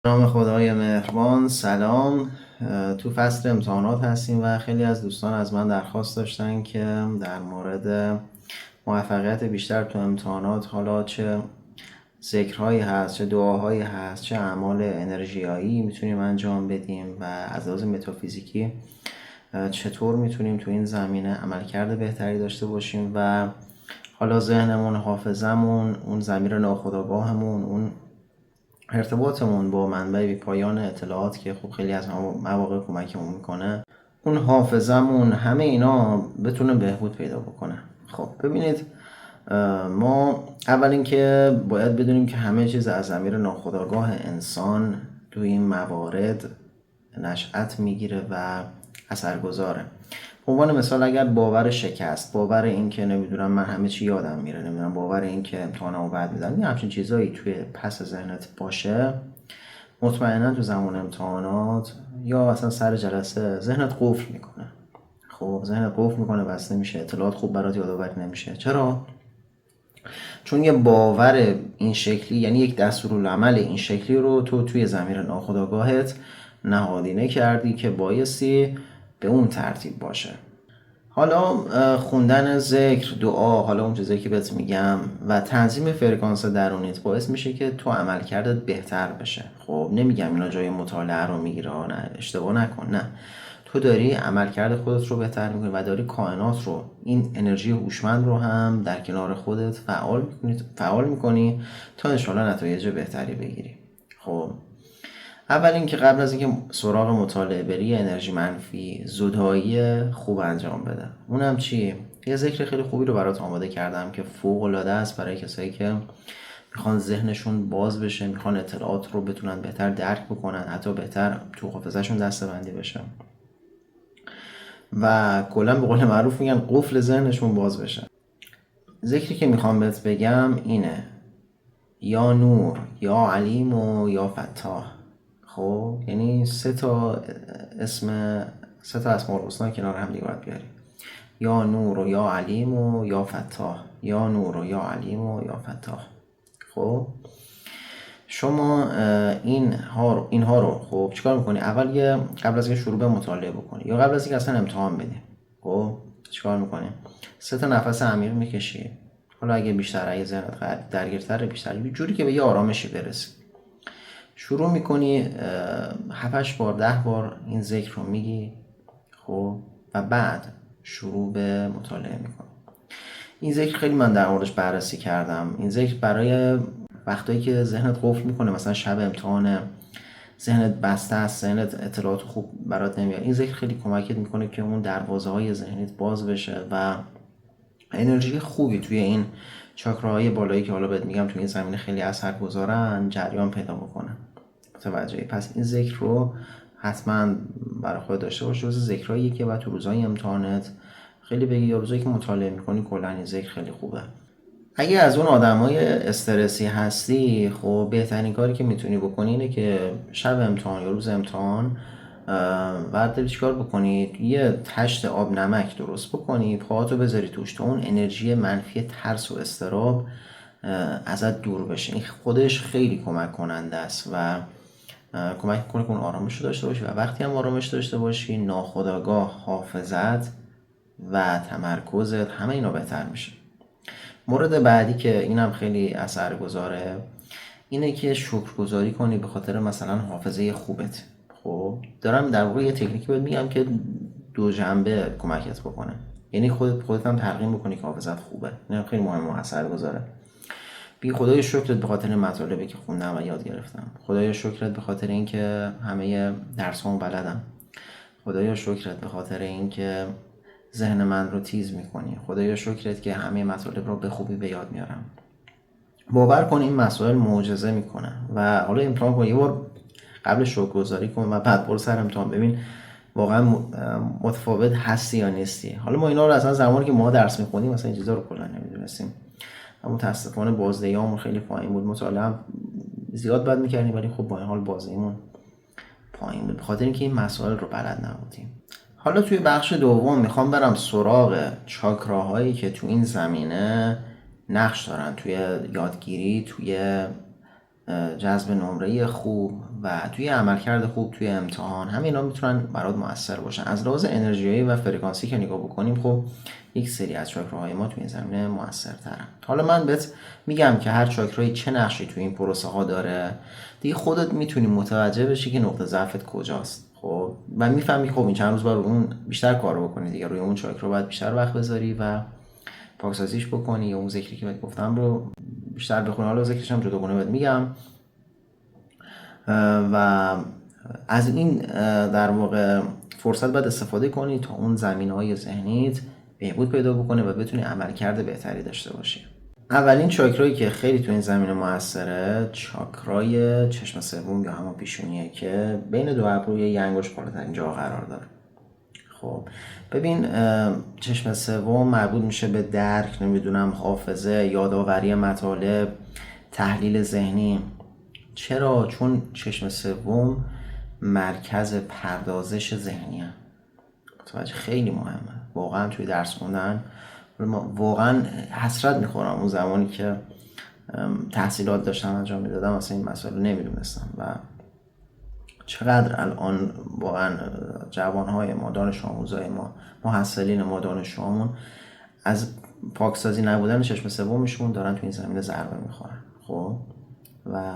نام خدای مهربان. سلام. تو فصل امتحانات هستیم و خیلی از دوستان از من درخواست داشتن که در مورد موفقیت بیشتر تو امتحانات، حالا چه ذکرهایی هست، چه دعاهایی هست، چه اعمال انرژیایی میتونیم انجام بدیم و از لحاظ متافیزیکی چطور میتونیم تو این زمینه عملکرد بهتری داشته باشیم و حالا ذهنمون، حافظمون، اون ضمیر ناخودآگاهمون، اون ارتباطمون با منبع بی پایان اطلاعات که خب خیلی از مواقع کمکمون میکنه، اون حافظمون، همه اینا بتونه بهبود پیدا بکنه. خب ببینید، ما اول اینکه باید بدونیم که همه چیز از ضمیر ناخودآگاه انسان تو این موارد نشأت میگیره و اثرگذاره. به عنوان مثال، اگر باور شکست، باور این که نمیدونم من همه چی یادم میره، نمیدونم باور این که امتحانمو بد میدم، یه همچین چیزایی توی پس ذهنت باشه، مطمئنا تو زمان امتحانات یا اصلا سر جلسه ذهنت قفل میکنه. خب ذهنت قفل میکنه، بسته میشه، اطلاعات خوب برات یادآوری نمیشه. چرا؟ چون یه باور این شکلی، یعنی یک دستورالعمل این شکلی رو تو توی ضمیر ناخودآگاهت نهادینه کردی که بایستی به اون ترتیب باشه. حالا خوندن ذکر، دعا، حالا اون چیزایی که بهت میگم و تنظیم فرکانس درونیت باعث میشه که تو عملکردت بهتر بشه. خب نمیگم اینا جای مطالعه رو میگیره، نه اشتباه نکن، نه، تو داری عملکرد خودت رو بهتر میکنی و داری کائنات رو، این انرژی هوشمند رو هم در کنار خودت فعال میکنی تا انشالله نتایج بهتری بگیری. خب اول اینکه قبل از اینکه سراغ مطالعه بری، انرژی منفی زدایی خوب انجام بده. اونم چی؟ یه ذکر خیلی خوبی رو برات آماده کردم که فوق العاده است برای کسایی که میخوان ذهنشون باز بشه، میخوان اطلاعات رو بتونن بهتر درک بکنن، حتی بهتر تو حافظه‌شون دسته‌بندی بشه و کلا به قول معروف میگن قفل ذهنشون باز بشه. ذکری که میخوام بهت بگم اینه: یا نور، یا علیم و یا فتاح. خب یعنی سه تا اسماء الحسنا کنار هم دیگه باید بیاری: یا نور و یا علیم و یا فتاح، یا نور و یا علیم و یا فتاح. خب شما اینها رو خب چیکار میکنی؟ اول قبل از اینکه شروع به مطالعه بکنی یا قبل از اینکه اصلا امتحان بدی، خب چیکار میکنی؟ 3 تا نفس عمیق میکشی. حالا اگه بیشتر، اگه ذهنت درگیرتره، بیشتر، یه جوری که به یه آرامشی برسی. شروع میکنی 7 بار 10 بار این ذکر رو میگی. خب و بعد شروع به مطالعه میکنی. این ذکر خیلی من در موردش بررسی کردم. این ذکر برای وقتایی که ذهنت قفل میکنه، مثلا شب امتحان، ذهنت بسته است، ذهنت اطلاعات خوب برات نمیاد، این ذکر خیلی کمکت میکنه که اون دروازه های ذهنیت باز بشه و انرژی خوبی توی این چاکراهای بالایی که حالا بهت میگم توی این زمینه خیلی اثرگذارن جریان پیدا بکنن. متوجهی؟ پس این ذکر رو حتما برای خود داشته باش. جز ذکرهاییه که بعد تو روزهای امتحانات خیلی بگی، یا روزایی که مطالعه میکنی کلا این ذکر خیلی خوبه. اگه از اون آدمای استرسی هستی، خب بهترین کاری که میتونی بکنی اینه که شب امتحان یا روز امتحان بعد چیکار بکنی؟ یه تشت آب نمک درست بکنی، پاهاتو بذاری توش، تا اون انرژی منفی ترس و اضطراب ازت دور بشه. این خودش خیلی کمک کننده است و کمک میکنه که اون آرامش رو داشته باشی و وقتی هم آرامش داشته باشی، ناخودآگاه، حافظت و تمرکزت، همه اینا بهتر میشه. مورد بعدی که اینم خیلی اثرگذاره اینه که شکرگزاری کنی به خاطر مثلا حافظه خوبت. خب دارم در واقع یه تکنیکی بهت میگم که دو جنبه کمکت بکنه، یعنی خودت هم تلقین بکنی که حافظت خوبه. این خیلی مهمه و اثرگذاره. بگی خدایا شکرت به خاطر مطالبی که خوندم و یاد گرفتم. خدایا شکرت به خاطر اینکه همه درسامو بلدم. خدایا شکرت به خاطر اینکه ذهن من رو تیز میکنی. خدایا شکرت که همه مطالب رو به خوبی به یاد میارم. باور کن این مسائل معجزه میکنه و حالا امتحان کن، یه بار قبل شکرگزاری کن و بعد برو سر امتحان، ببین واقعا متفاوت هستی یا نیستی. حالا ما اینا رو اصلا زمانی که ما درس میخونیم مثلا این چیزا رو کلا نمیدونستیم، اما متاسفانه بازدهیامون خیلی پایین بود. مطالعه زیاد بد میکردیم ولی خب با این حال بازدهیمون پایین بود، به خاطر اینکه این مسائل رو بلد نبودیم. حالا توی بخش دوم میخوام برم سراغ چاکراهایی که تو این زمینه نقش دارن توی یادگیری، توی جذب نمره خوب و توی عملکرد خوب توی امتحان همینا میتونن برات موثر باشن. از لحاظ انرژیایی و فرکانسی که نگاه بکنیم خب یک سری از چاکراهای ما توی این زمینه موثرترن. حالا من بهت میگم که هر چاکرایی چه نقشی توی این پروسه ها داره، دیگه خودت میتونی متوجه بشی که نقطه ضعفت کجاست. خب و میفهمی خب این چند روز باید اون بیشتر کار بکنی دیگه، روی اون چاکرا باید بیشتر وقت بذاری و پاکسازیش بکنی، یا اون ذکری که بهت گفتم رو بیشتر بخونی. حالا ذکرش هم جداگانه بهت میگم. و از این در واقع فرصت باید استفاده کنی تا اون زمینه‌های ذهنیت بهبود پیدا بکنه و بتونی عملکرد بهتری داشته باشی. اولین چاکرایی که خیلی تو این زمینه موثره چاکرای چشم سوم یا همون پیشونیه که بین دو ابروی یه انگشت بالاترین جا قرار داره. خب ببین، چشم سوم مربوط میشه به درک، نمیدونم حافظه، یادآوری مطالب، تحلیل ذهنی. چرا؟ چون چشم سوم مرکز پردازش ذهنیه. متوجه؟ خیلی مهمه واقعا توی درس خوندن. واقعا حسرت میخورم اون زمانی که تحصیلات داشتم انجام میدادم اصلا این مسائل رو نمیدونستم و چقدر الان واقعا جوانهای ما، دانش آموزای ما، محصلین ما، دانشجوامون از پاکسازی نبودن چشم سومشون دارن تو این زمینه ضربه میخورن. خب و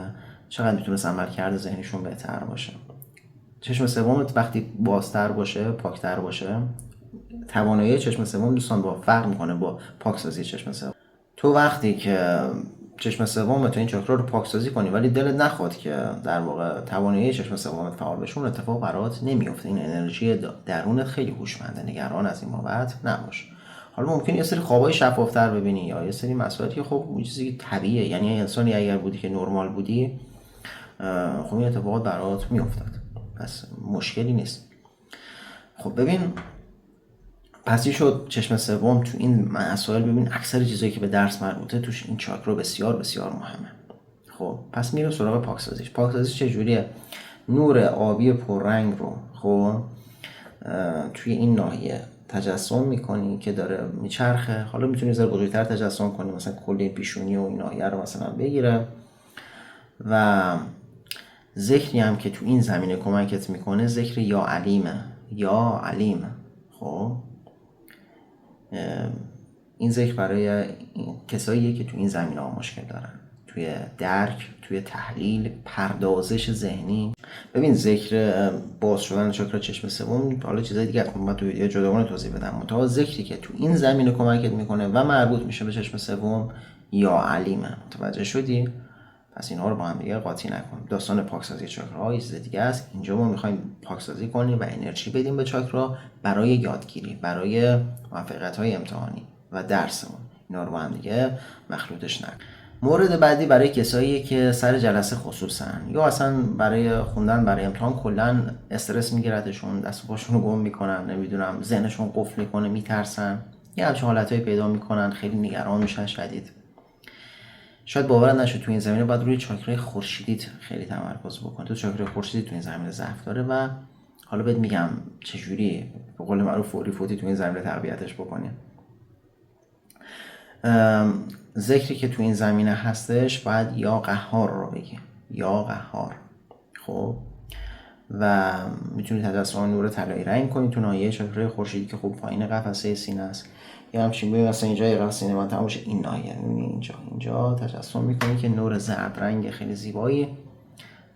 چقدر میتونست عملکرد ذهنیشون بهتر باشه. چشم سوم وقتی بازتر باشه، پاکتر باشه، توانایی چشم سوم دوستان با فرق میکنه با پاکسازی چشم سوم. تو وقتی که چشم سوم تو این چاکرا رو پاکسازی کنی ولی دلت نخواد که در واقع توانایی چشم سومت فعال بشه، اون اتفاق برات نمیفته. این انرژی درونت خیلی هوشمنده، نگران از این بابت نباش. حالا ممکنه یه سری خوابای شفافتر ببینی یا یه سری مسائلی که خب اون چیزی طبیعیه، یعنی انسانی اگر بودی که نرمال بودی خب این اتفاقات برات میافتاد، پس مشکلی نیست. خب ببین، پس این شد چشم سوم تو این مسائل. ببین اکثر چیزایی که به درس مربوطه توش این چاکرا بسیار بسیار مهمه. خب پس میریم سراغ پاکسازیش. پاکسازیش چجوریه؟ نور آبی پررنگ رو خب توی این ناحیه تجسم میکنی که داره میچرخه. حالا میتونی ذره بزرگتر تجسم کنی، مثلا کل پیشونی و این ناحیه رو مثلا بگیره. و ذکری هم که تو این زمینه کمکت میکنه ذکر یا علیمه. یا علیم. خب این ذکر برای کساییه که تو این زمینه ها مشکل دارن، توی درک، توی تحلیل، پردازش ذهنی. ببین ذکر باز شدن چاکرا چشم سوم، حالا چیزای دیگه من تو ویدیو جداگانه توضیح بدم. متأ ذکری که تو این زمینه کمکت میکنه و مربوط میشه به چشم سوم یا علیمه. متوجه شدی؟ پس اینها رو با هم دیگه قاطی نکن. داستان پاکسازی چاکراها یه چیز دیگه است. اینجا ما میخوایم پاکسازی کنیم و انرژی بدیم به چاکرا برای یادگیری، برای موفقیت‌های امتحانی و درسمون. اینا رو با هم دیگه مخلوطش نکن. مورد بعدی برای کسایی که سر جلسه خصوصا یا اصلا برای خوندن برای امتحان کلا استرس میگیرتشون، دست و پاشون رو گم میکنن، نمیدونم ذهنشون قفل میکنه، میترسن، یه همچین حالتایی پیدا میکنن، خیلی نگران میشن شدید. شاید باورت نشه تو این زمینه باید روی چاکرای خورشیدیت خیلی تمرکز بکنی. تو چاکرای خورشیدی تو این زمینه ضعف داره و حالا بهت میگم چجوری به قول معروف فوری فوتی تو این زمینه تقویتش بکنی. ذکری که تو این زمینه هستش باید یا قهار رو بگی، یا قهار. خب و میتونی تجسم نور طلایی رنگ کنی تو ناحیه چاکرای خورشیدی که خوب پایین قفسه سینه است. یا همچین ببین مثلا اینجا یه قفسه سینه من تمام باشه، این ناحیه اینجا تجسم میکنی که نور زرد رنگ خیلی زیبایی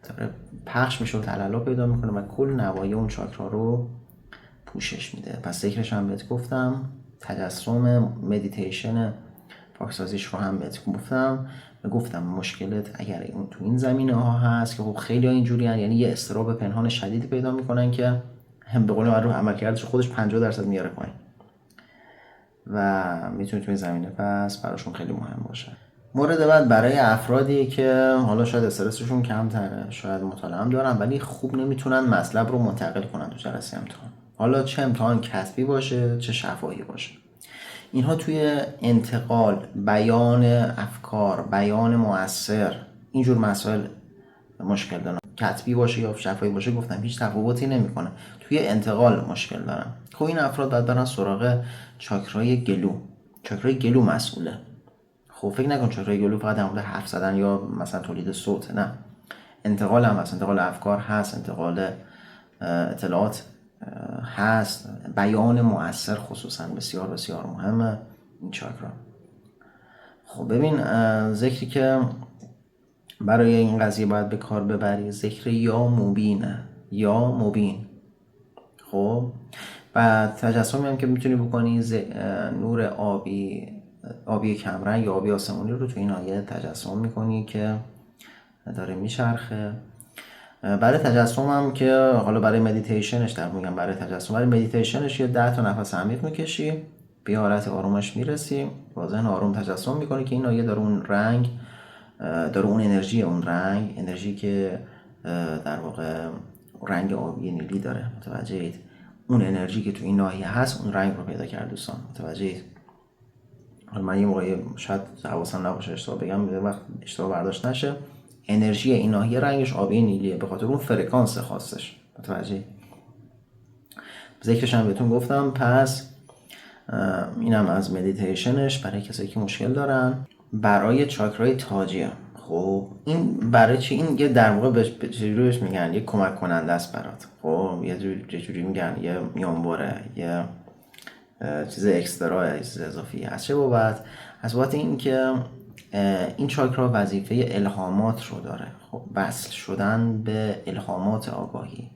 داره پخش میشه و تلالو پیدا میکنه و کل نواحی اون چاکرا رو پوشش میده. پس ذکرش هم بهت گفتم، تجسم مدیتیشن پاکسازیش رو هم بهت گفتم مشکلت اگر اون تو این زمینه ها هست که خب خیلی ها اینجوری هن، یعنی یه اضطراب پنهان شدید پیدا میکنن که هم به قول معروف عملکردش خودش 50% میاره پایین و میتونه تو این زمینه پس براشون خیلی مهم باشه. مورد بعد برای افرادی که حالا شاید استرسشون کمتره، شاید مطالعه هم دارن ولی خوب نمیتونن مطلب رو منتقل کنن تو جلسه امتحان، حالا چه امتحان کتبی باشه چه شفاهی باشه. اینها توی انتقال، بیان افکار، بیان مؤثر، اینجور مسائل مشکل دارن. کتبی باشه یا شفاهی باشه گفتم هیچ تفاوتی نمیکنه، توی انتقال مشکل دارن. خب این افراد باید برن سراغ چاکرای گلو. چاکرای گلو مسئوله. خب فکر نکن چاکرای گلو فقط در مورد حرف زدن یا مثلا تولید صوت، نه، انتقال هم هست، انتقال افکار هست، انتقال اطلاعات هست، بیان مؤثر خصوصا بسیار بسیار مهمه این چاکرا. خب ببین، ذکری که برای این قضیه باید به کار ببری ذکر یا مبینه، یا مبین. خب و تجسمی هم که میتونی بکنی نور آبی کمرنگ یا آبی آسمانی رو تو این آیه تجسم میکنی که داره میچرخه. برای تجسم هم که حالا برای مدیتیشنش در میگم، برای تجسم برای مدیتیشنش یه 10 تا نفس عمیق میکشی، به حالت آرومش میرسی، با ذهن آروم تجسم میکنی که این آیه داره اون رنگ، داره اون انرژی، اون رنگ، انرژی که در واقع رنگ آبی نیلی داره، متوجهید؟ اون انرژی که تو این ناحیه هست اون رنگ رو پیدا کرد دوستان، متوجهید؟ حالا من یه موقعی شاید حواسم نباشه اشتباه بگم، یه وقت اشتباه برداشت نشه، انرژی این ناحیه رنگش آبی نیلیه به خاطر اون فرکانس خاصش، متوجهید؟ ذکرش هم بهتون گفتم. پس اینم از مدیتیشنش برای کسایی که مشکل دارن. برای چاکرای تاجیه، خب این برای چی؟ این یه در واقع بهش میگن یه کمک کننده است برات. خب یه جوری میگن یه میانبره، یه چیز اکسترا، چیز اضافی هست. چه بابت؟ از بابت این که این چاکرا وظیفه الهامات رو داره. خب وصل شدن به الهامات آگاهی،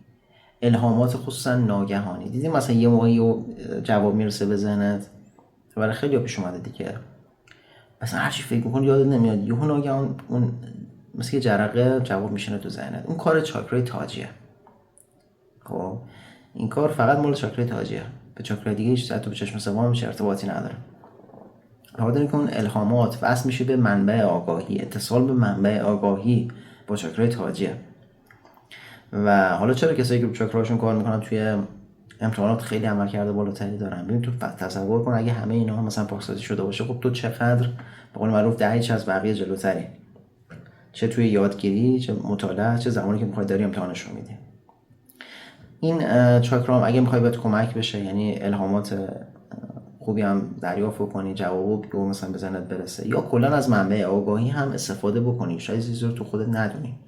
الهامات خصوصا ناگهانی. دیدی مثلا یه موقعی جواب میرسه به ذهنت، برای خیلی پیش اومده دیگه، مثلا هر چی فکر میکنی یادت نمیاد، یهو ناگهان اون مثل یه جرقه جواب میشینه تو ذهنت. اون کار چاکرای تاجیه. خب این کار فقط مال چاکرای تاجیه، به چاکرای دیگه هیچ حتی به چشم سوم هیچ ارتباطی نداره. خاطر اینکه اون الهامات وصل میشه به منبع آگاهی، اتصال به منبع آگاهی با چاکرای تاجیه. و حالا چرا کسایی که چاکراشون کار میکنن توی امتحانات خیلی عملکرد بالاتری دارن؟ ببین تو تصور کن اگه همه اینا مثلا پاکسازی شده باشه، خب تو چقدر به قول معروف دهیچ از بقیه جلوتری، چه توی یادگیری، چه مطالعه، چه زمانی که میخوای داری امتحانش رو میدی. این چاکرام اگه میخوای بهت کمک بشه، یعنی الهامات خوبی هم دریافت کنی، جواب رو مثلا به ذهنت برسه، یا کلا از منبع آگاهی هم استفاده بکنی، شاید چیزی رو تو خودت ندونی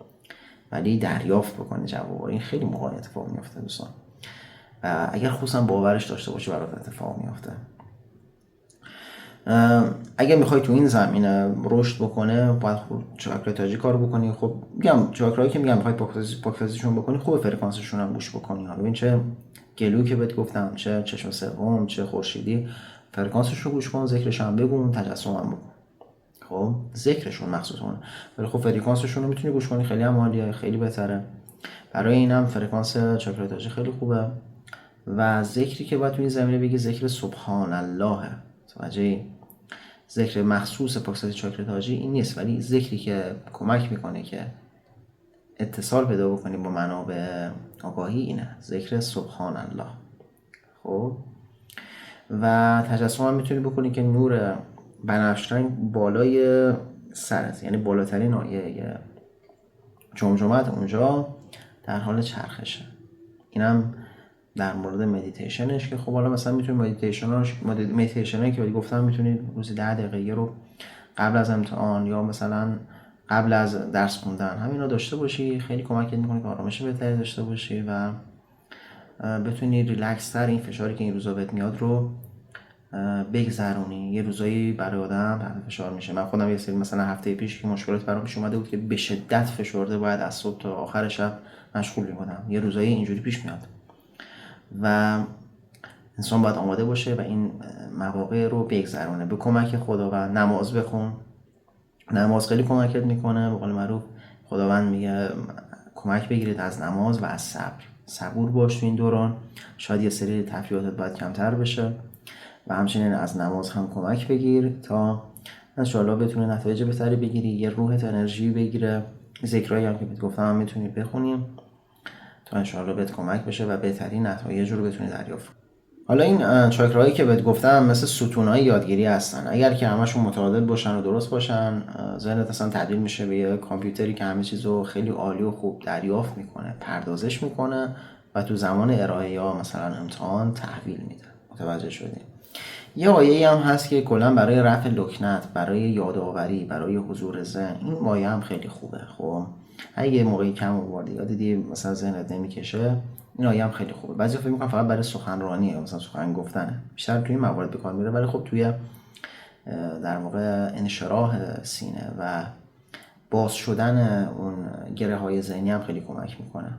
ولی دریافت بکنی جواب، این خیلی موقع اتفاق میفته دوستان. اگر خصوصا باورش داشته باشی برات اتفاق میفته. اگر میخوای تو این زمینه رشد بکنه باید چاکرای تاجی کار بکنی. خب میگم چاکرایی که میگم میخوای پاکسازیشون بکنی، خوب فرکانسشون هم گوش بکنی. حالا ببین چه گلویی که بهت گفتم، چه چشم سوم، چه خورشیدی، فرکانسشون رو گوش کن، ذکرش هم بگو، تجسم هم بکن. خب ذکرشون مخصوصا، ولی خب فرکانسشون رو میتونی گوش کنی، خیلی هم عالیه، خیلی بهتره. برای اینم فرکانس چاکرای تاجی خیلی خوبه. و ذکری که باید تو این زمینه بگی ذکر سبحان الله. توجه، ذکر مخصوص پاکسازی چاکرای تاجی این نیست، ولی ذکری که کمک میکنه که اتصال پیدا بکنی با منابع آگاهی اینه، ذکر سبحان الله. خب و تجسم هم میتونی بکنی که نور بنفش رنگ بالای سرت، یعنی بالاترین ناحیه جمجمت اونجا در حال چرخشه. اینم در مورد مدیتیشنش که خب حالا مثلا میتونید مدیتیشنایی که گفتم میتونید روزی 10 دقیقه رو قبل از امتحان یا مثلا قبل از درس خوندن همینا داشته باشی، خیلی کمکت میکنه که آرامش بهتری داشته باشی و بتونی ریلکس تر این فشاری که این روزا بهت میاد رو بگذرونی. یه روزایی برای آدم تحت فشار میشه. من خودم یه سری مثلا هفته پیش که مشکلات برام پیش اومده بود که به شدت فشرده، باید از صبح تا آخر شب مشغول بودم. یه روزایی اینجوری پیش میاد و انسان باید آماده باشه و این مواقع رو بگذرونه به کمک خداوند. نماز بخون، نماز خیلی کمکت میکنه. به قول معروف خداوند میگه کمک بگیرید از نماز و از صبر، صبور باش تو این دوران، شاید یه سری تفریحاتت باید کمتر بشه و همچنین از نماز هم کمک بگیر تا انشاءالله بتونه نتایج بهتری بگیری، یه روحت انرژی بگیره. ذکرایی هم که بهت گفتم هم میتونی بخونیم تا انشاءالله بهت کمک بشه و بهترین نتایج رو بتونی دریافت. حالا این چاکراهایی که بهت گفتم مثل ستونهای یادگیری هستن. اگر که همشون متعادل باشن و درست باشن، ذهنت اصلا تبدیل میشه به یه کامپیوتری که همه چیزو خیلی عالی و خوب دریافت میکنه، پردازش میکنه و تو زمان ارائه یا مثلا امتحان تحویل میده. متوجه شدی؟ یه آیه‌ای هم هست که کلا برای رفع لکنت، برای یادآوری، برای حضور ذهن، این آیه هم خیلی خوبه. خب اگه موقعی کم آوردی یا دیدی مثلا ذهنت نمیکشه، این آیه هم خیلی خوبه. بعضی فکر میکنن فقط برای سخنرانیه، مثلا سخن گفتنه، بیشتر توی این موارد به کار میره، ولی خب توی در واقع انشراح سینه و باز شدن اون گره های ذهنی هم خیلی کمک میکنه.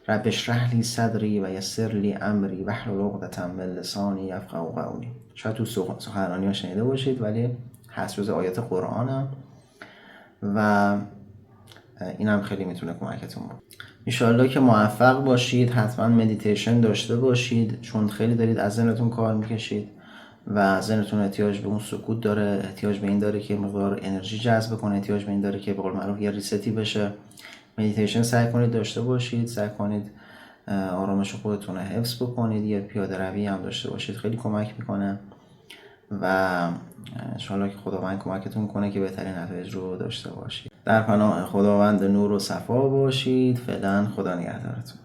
رب اشرح لی صدری و یسر لی امری واحلل عقدة من لسانی یفقهوا قولی. شاید تو سخنرانی ها شنیده باشید، ولی هست جز آیات قرآن و این هم خیلی میتونه کمکتون بود. انشالله که موفق باشید. حتما مدیتیشن داشته باشید، چون خیلی دارید از ذهنتون کار میکشید و ذهنتون احتیاج به اون سکوت داره، احتیاج به این داره که مقدار انرژی جذب کنه، احتیاج به این داره که به قول معروف یه ریستی بشه. مدیتیشن سعی کنید داشته باشید، سعی کنید آرامش خودتون رو حفظ بکنید، یه پیاده روی هم داشته باشید، خیلی کمک میکنه و انشالله که خداوند کمکتون کنه که بهترین نتایج رو داشته باشید. در پناه خداوند نور و صفا باشید. فعلا خدا نگهدارتون.